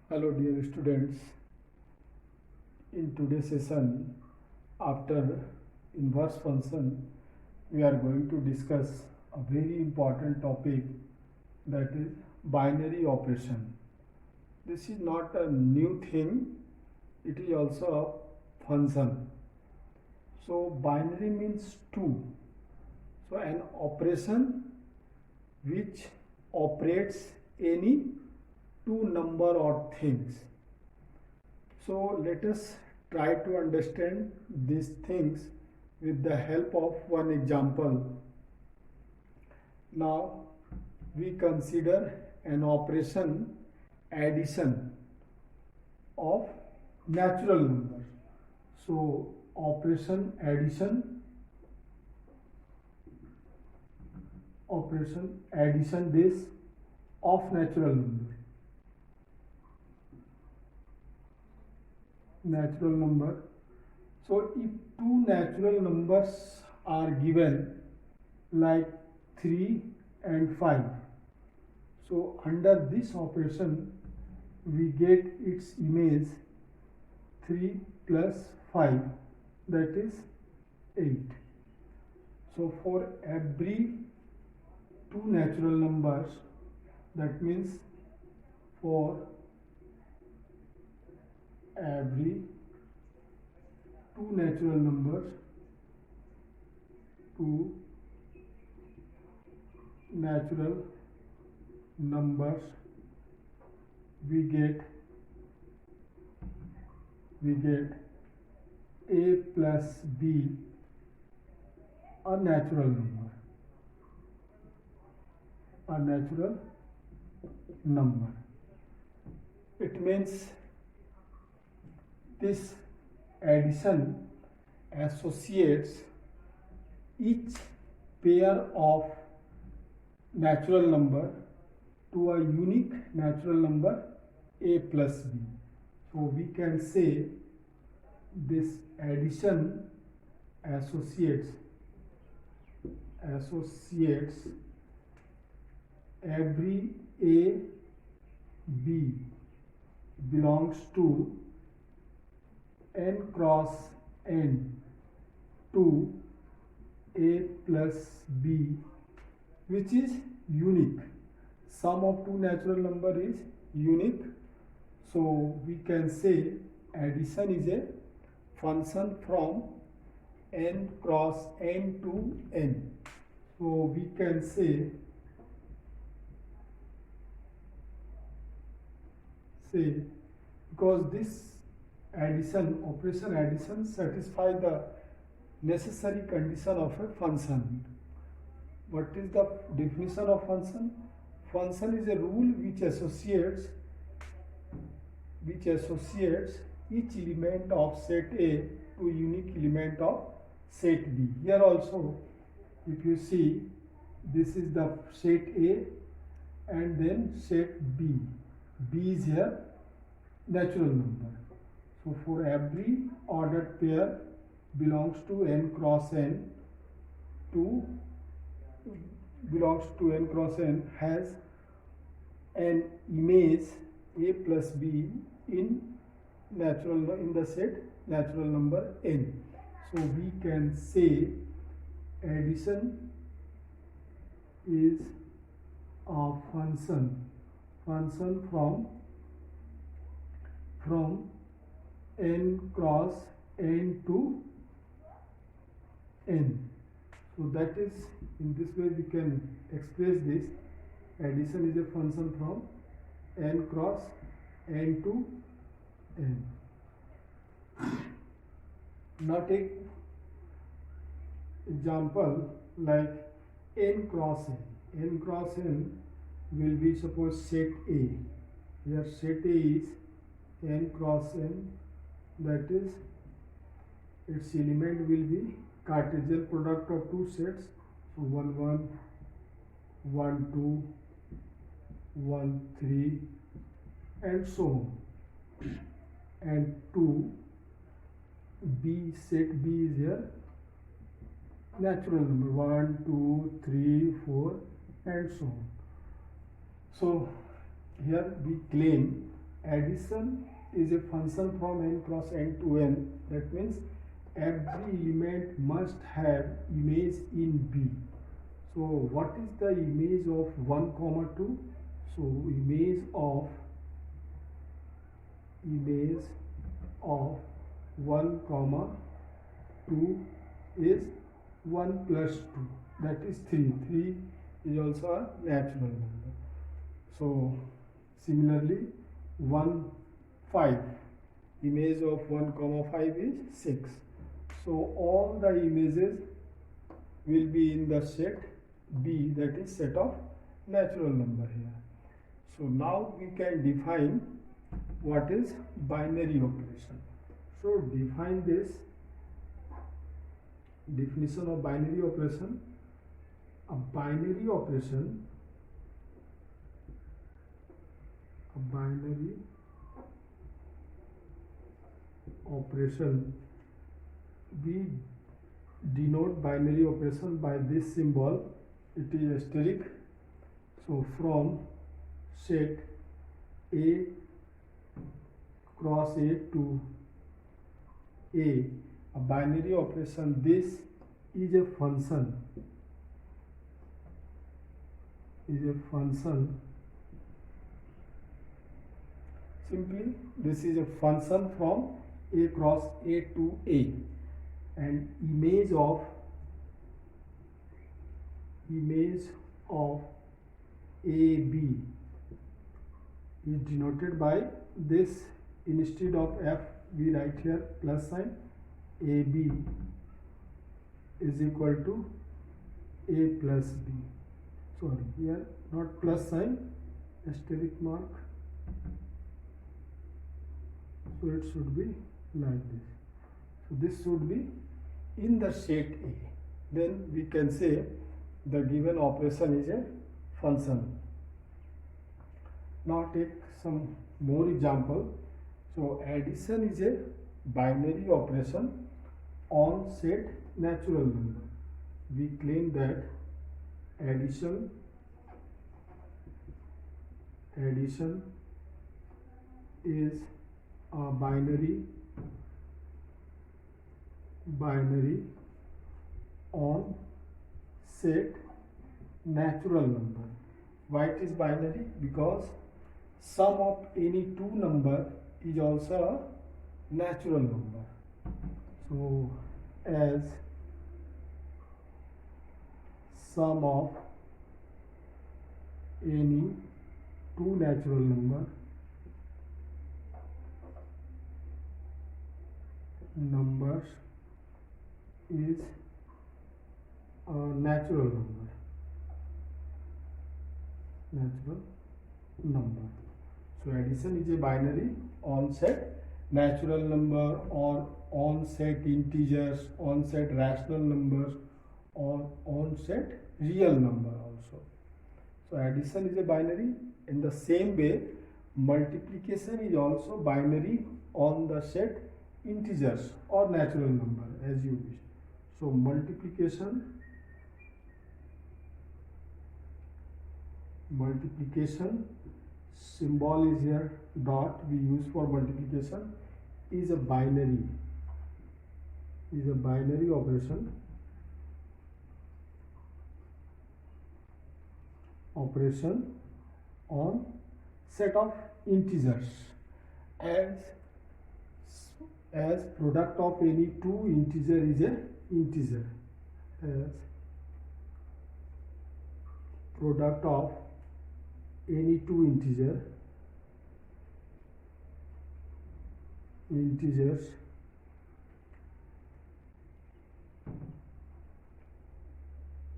Hello dear students, in today's session after inverse function we are going to discuss a very important topic, that is binary operation. This is not a new thing, it is also a function. So binary means two. So an operation which operates any two number or things. So let us try to understand these things with the help of one example. Now we consider an operation addition of natural numbers. So operation addition this of natural number. So if two natural numbers are given like 3 and 5, so under this operation we get its image 3 plus 5, that is 8. So for every two natural numbers, that means for every two natural numbers we get a plus b, a natural number. It means this addition associates each pair of natural number to a unique natural number a plus b. So we can say this addition associates every a b belongs to n cross n to a plus b, which is unique. Sum of two natural number is unique. So we can say addition is a function from n cross n to n. So we can say because this operation addition satisfy the necessary condition of a function. What is the definition of function? Function is a rule which associates each element of set A to unique element of set B. Here also, if you see, this is the set A and then set B. B is here natural number. So for every ordered pair belongs to n cross n has an image a plus b in the set natural number n. So we can say addition is a function from n cross n to n. So that is, in this way we can express this. Addition is a function from n cross n to n. Now take example like n cross n. N cross n will be, suppose, set A. Here set A is n cross n, that is its element will be Cartesian product of two sets. So 1 1, 1 2, 1 3 and so on. And 2 B, set B is here natural number 1 2 3 4 and so on. So here we claim addition is a function from n cross n to n. That means every element must have image in B. So what is the image of 1 comma 2? So image of 1 comma 2 is 1 plus 2, that is 3. 3 is also a natural number. So similarly 1 5, image of 1 comma 5 is 6. So all the images will be in the set B, that is set of natural number here. So now we can define what is binary operation. So define this definition of binary operation. A binary operation we denote binary operation by this symbol. It is asterisk. So from set A cross A to A, a binary operation, this is a function, simply this is a function from A cross A to A, and image of AB is denoted by this. Instead of F we write here plus sign. AB is equal to A plus B. Sorry, here not plus sign, asterisk mark. So it should be like this. So this should be in the set A. Then we can say the given operation is a function. Now take some more example. So addition is a binary operation on set natural number. We claim that addition is a binary on set natural number. Why it is binary? Because sum of any two number is also a natural number. So as sum of any two natural numbers is a natural number. So addition is a binary on set natural number, or on set integers, on set rational numbers, or on set real number also. So addition is a binary. In the same way, multiplication is also binary on the set integers or natural number, as you wish. So multiplication symbol is here, dot we use for multiplication, is a binary operation on set of integers, as product of any two integer is a integer, as product of any two integers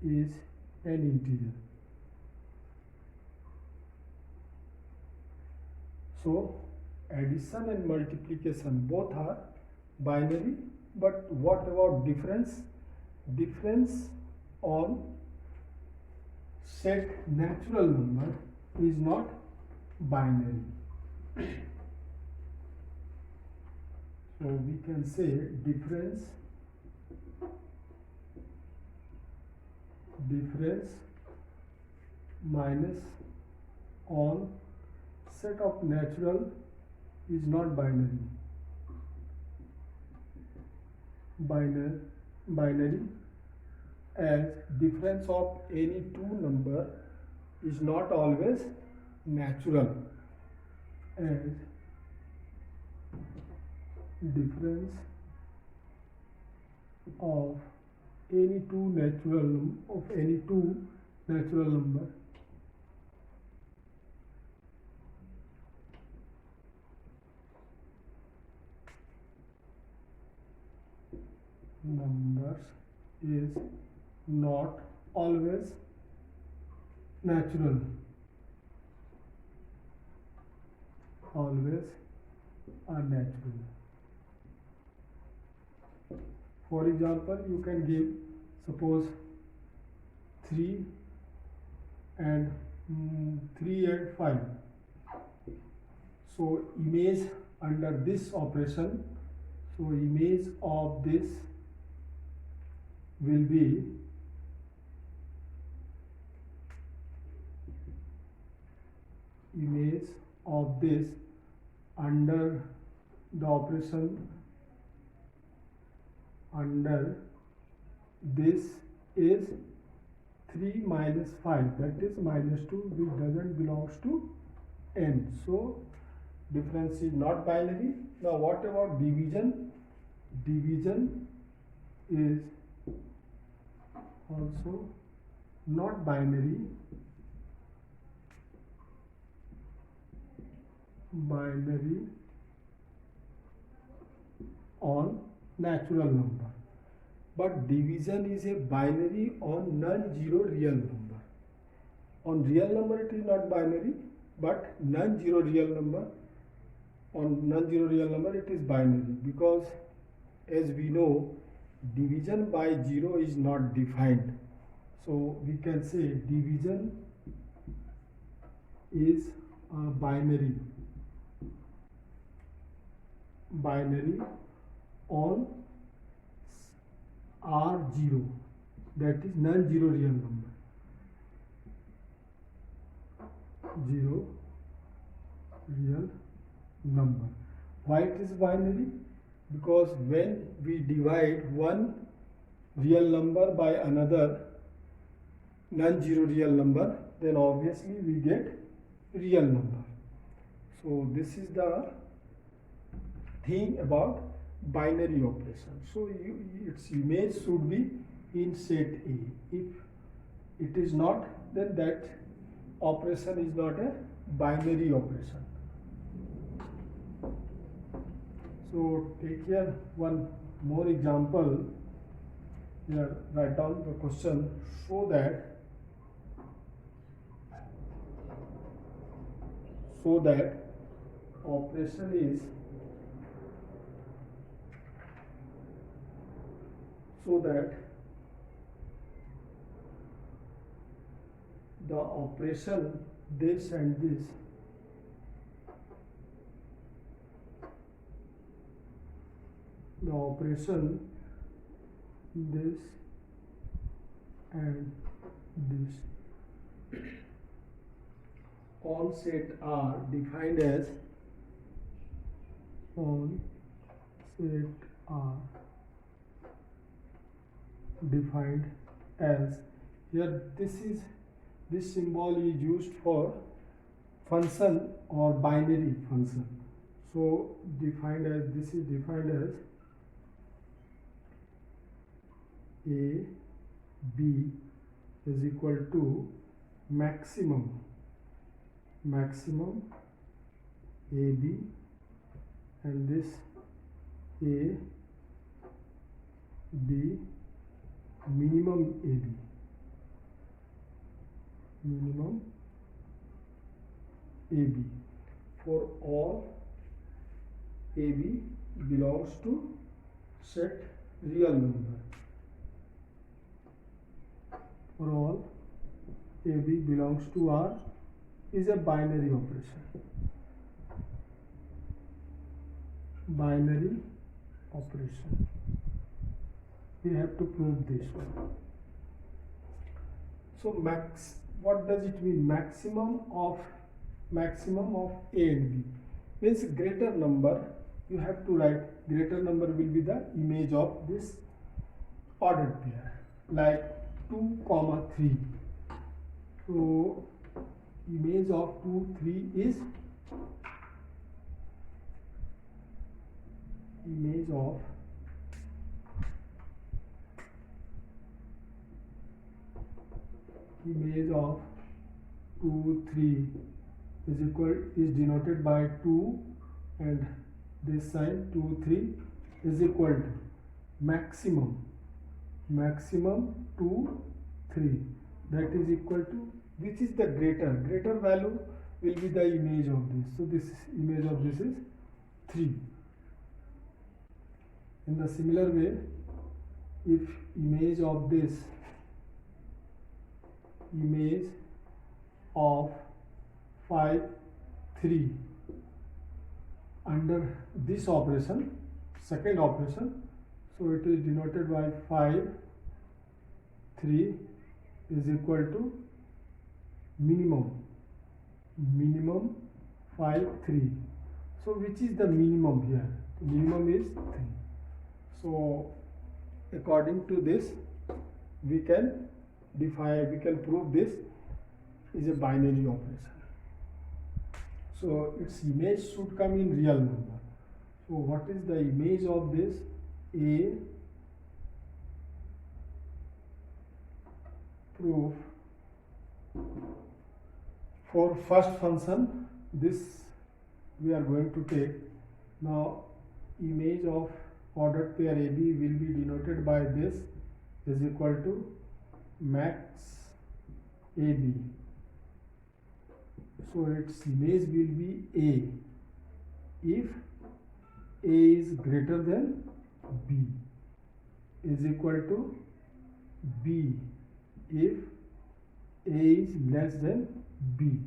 is an integer. So addition and multiplication both are binary, but what about difference? Difference on set natural number is not binary. So we can say difference minus on set of natural is not binary. Binary as difference of any two number is not always natural, as difference of any two natural numbers is not always natural, always unnatural. For example, you can give suppose 3 and 5. So image under this operation, so image of this will be image of this under the operation under this is 3 minus 5, that is minus 2, which doesn't belongs to n. So difference is not binary. Now what about division? Division is also not binary. Binary on natural number, but division is a binary on non-zero real number. On real number it is not binary, but non-zero real number, on non-zero real number it is binary, because as we know division by 0 is not defined. So we can say division is a binary on R0, that is non-zero real number. 0 real number. Why it is binary? Because when we divide one real number by another non-zero real number, then obviously we get real number. So this is the thing about binary operation. So its image should be in set A. If it is not, then that operation is not a binary operation. So take here one more example. Here write down the question. So that operation is the operation this and this this and this on set R defined as on set R defined as, here this symbol is used for function or binary function. So defined as, this is defined as a b is equal to maximum ab, and this a b minimum ab for all ab belongs to set real number. For all ab belongs to R is a binary operation. Binary operation. We have to prove this one. So what does it mean? Maximum of A and B. means greater number, you have to write greater number will be the image of this ordered pair, like 2 comma 3. So image of 2 3 is image of 2 3 is denoted by 2, and this sign 2 3 is equal to maximum 2 3, that is equal to, which is the greater value will be the image of this. So this image of this is 3. In the similar way, if image of this image of 5 3 under this operation, second operation, so it is denoted by 5 3 is equal to minimum 5 3. So which is the minimum here? Minimum is 3. So according to this we can prove this is a binary operation. So its image should come in real number. So what is the image of this? A proof for first function, this we are going to take. Now image of ordered pair AB will be denoted by this is equal to max AB. So its image will be A if A is greater than B, is equal to B if A is less than B.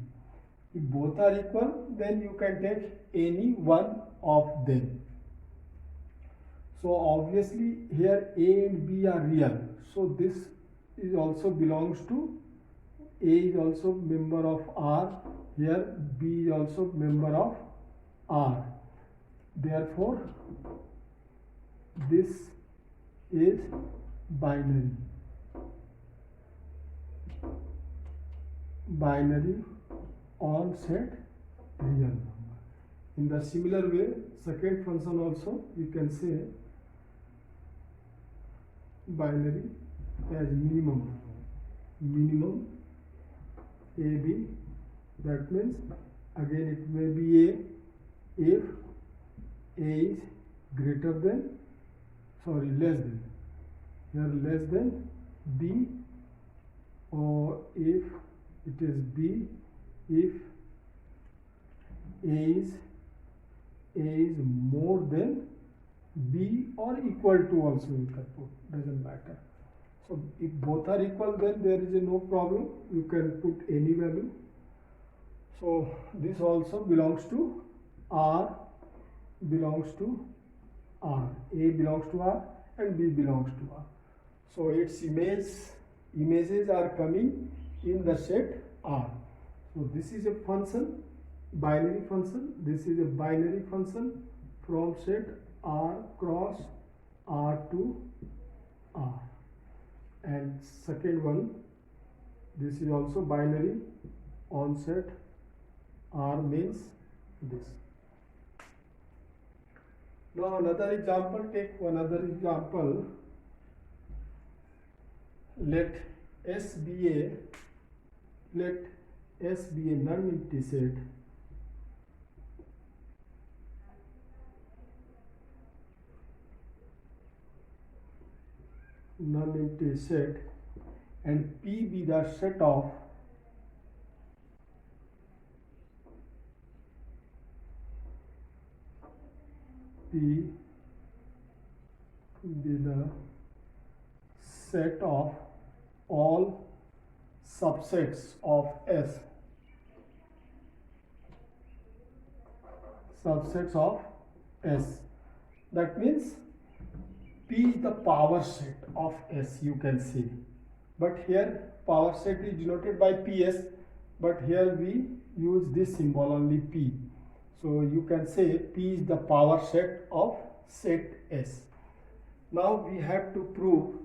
If both are equal, then you can take any one of them. So obviously here A and B are real, so this is also belongs to, A is also member of R, here B is also member of R. Therefore this is binary on set real number. In the similar way, second function also we can say binary as minimum AB. That means again it may be A if A is greater than, less than, here less than B, or if it is B if A is more than B or equal to, also you can put, doesn't matter. So if both are equal, then there is no problem, you can put any value. So this also belongs to R, A belongs to R and B belongs to R. So its images are coming in the set R. So this is a function, binary function. This is a binary function from set R cross R to R. And second one, this is also binary on set R, means this. Now another example, take another example. Let S be a non-empty set and P be the set of all subsets of S. That means P is the power set of S, you can see. But here power set is denoted by PS, but here we use this symbol only P. So you can say P is the power set of set S. Now we have to prove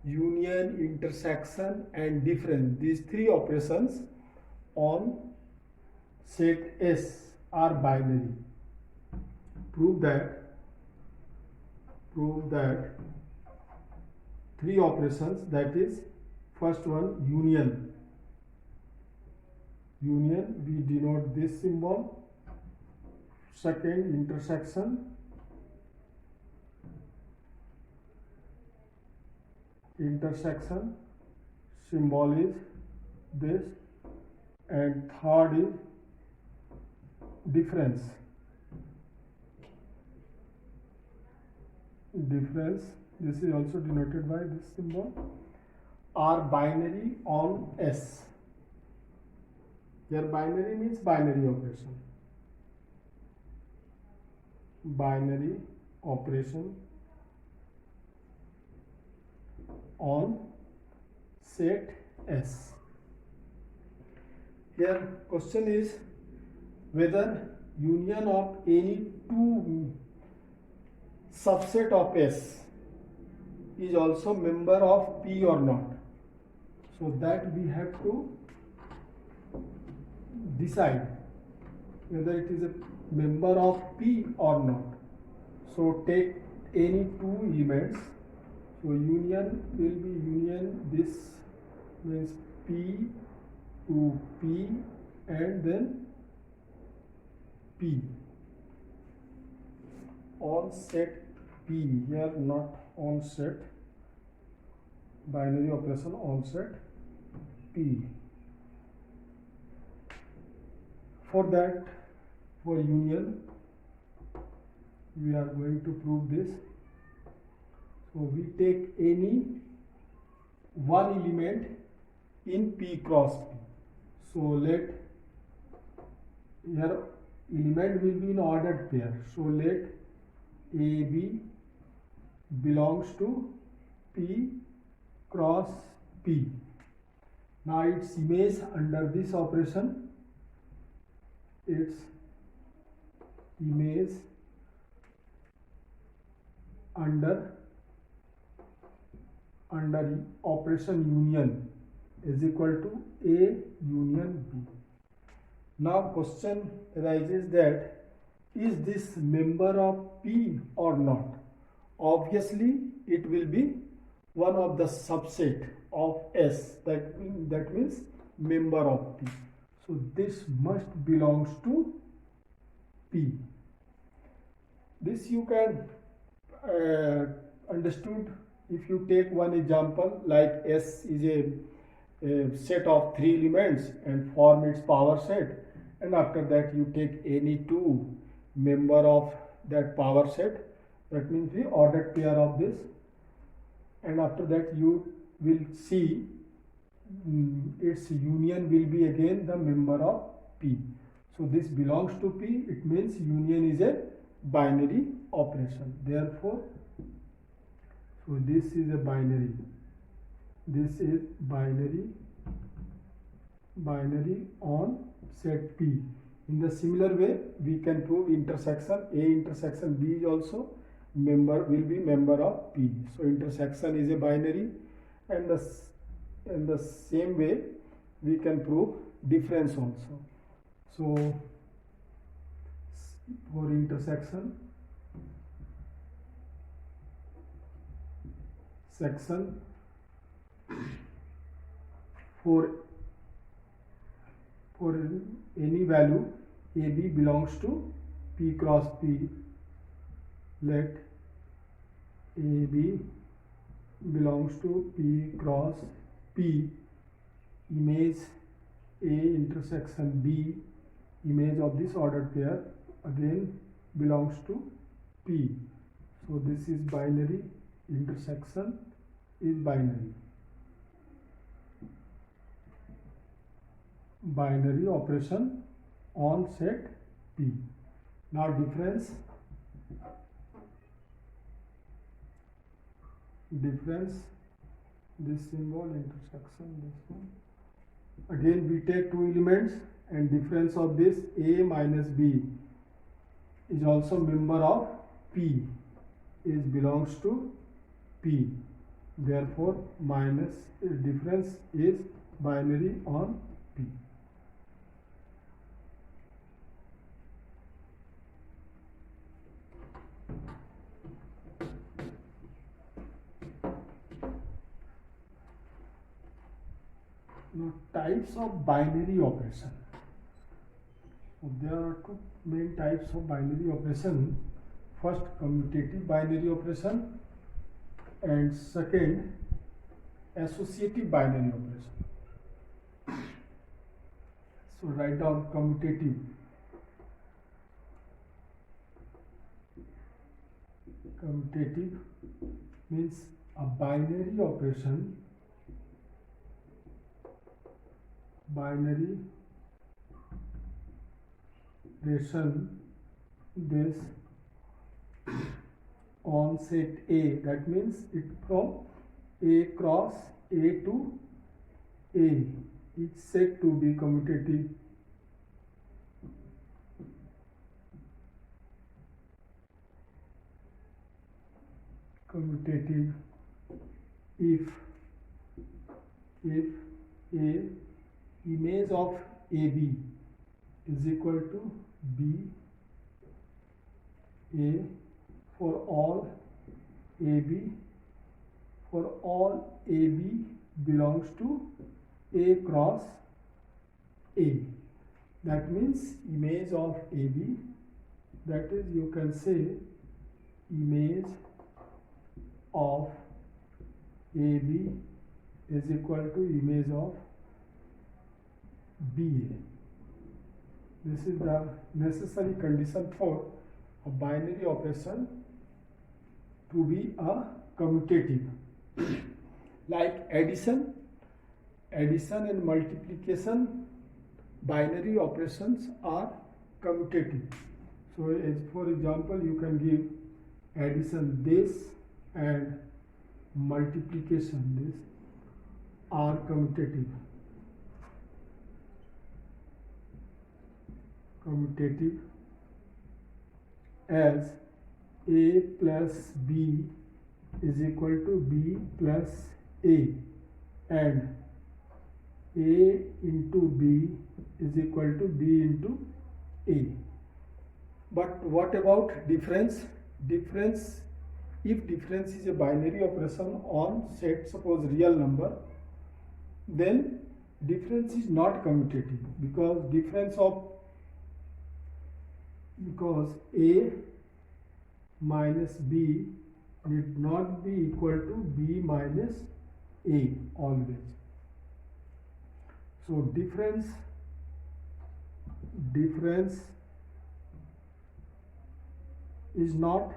union, intersection and difference. These three operations on set S are binary. Prove that three operations, that is, first one union. Union, we denote this symbol. Second, intersection. Intersection symbol is this, and third is difference. Difference, this is also denoted by this symbol, are binary on S. Here binary means binary operation. Binary operation on set S. Here question is whether union of any two subset of S is also member of P or not. So that we have to decide whether it is a member of P or not. So take any two elements. So union will be union, this means P to P and then P on set P. Here not on set, binary operation on set P. For that, for union, we are going to prove this. So we take any one element in P cross P. So let here element will be in ordered pair. So let AB belongs to P cross P. Now its image under this operation, its image under operation union is equal to A union B. Now question arises that is this member of P or not? Obviously it will be one of the subset of S, that means member of P. So this must belongs to P. This you can understood if you take one example like S is a set of three elements and form its power set, and after that you take any two member of that power set, that means the ordered pair of this, and after that you will see its union will be again the member of P. So this belongs to P, it means union is a binary operation. Therefore, so this is a binary. This is binary on set P. In the similar way, we can prove intersection. A intersection B is also will be member of P. So intersection is a binary, and in the same way we can prove difference also. So for intersection, section for any value AB belongs to P cross P, let AB belongs to P cross P, image A intersection B, image of this ordered pair again belongs to P. So this is binary, intersection is binary. Binary operation on set P. Now difference, this symbol, intersection, this one. Again we take two elements and difference of this A minus B. is also member of P, is belongs to P. Therefore, minus difference is binary on P. Now, types of binary operation. So there are two main types of binary operation. First, commutative binary operation, and second, associative binary operation. So write down commutative. Commutative means a binary operation. Binary operation this on set A. That means it from A cross A to A. It's said to be commutative. Commutative if A image of AB is equal to B A for all AB belongs to A cross A. That means image of AB, that is, you can say image of AB is equal to image of BA. This is the necessary condition for a binary operation to be a commutative. Like addition and multiplication, binary operations are commutative. So as for example, you can give addition this and multiplication this are commutative. Commutative as A plus B is equal to B plus A and A into B is equal to B into A. But what about difference? If difference is a binary operation on set, suppose real number, then difference is not commutative, because A minus B need not be equal to B minus A always. So difference is not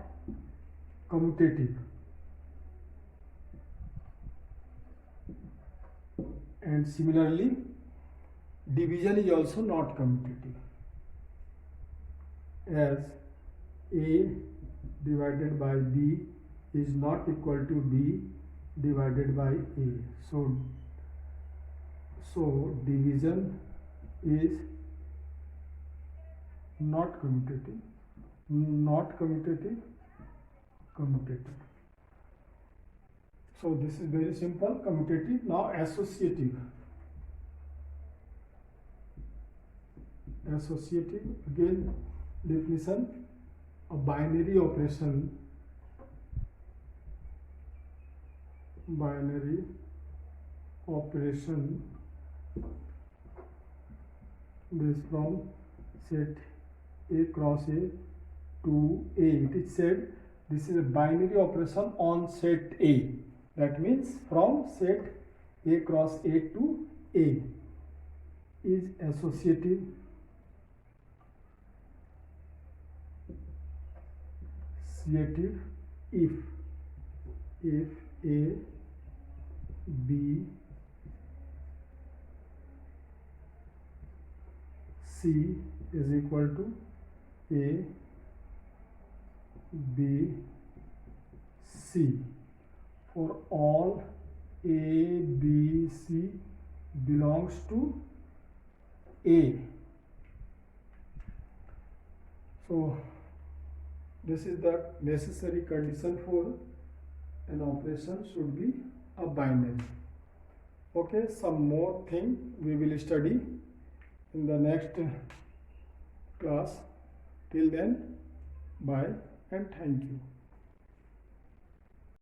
commutative, and similarly division is also not commutative, as A divided by B is not equal to B divided by A. So division is not commutative. So this is very simple, commutative. Now associative. Again, definition: a binary operation this from set A cross A to A. It is said this is a binary operation on set A. That means from set A cross A to A is associative. If A, B, C is equal to A, B, C. For all A, B, C belongs to A. So This is the necessary condition for an operation should be a binary. Okay, some more thing we will study in the next class. Till then, bye and thank you.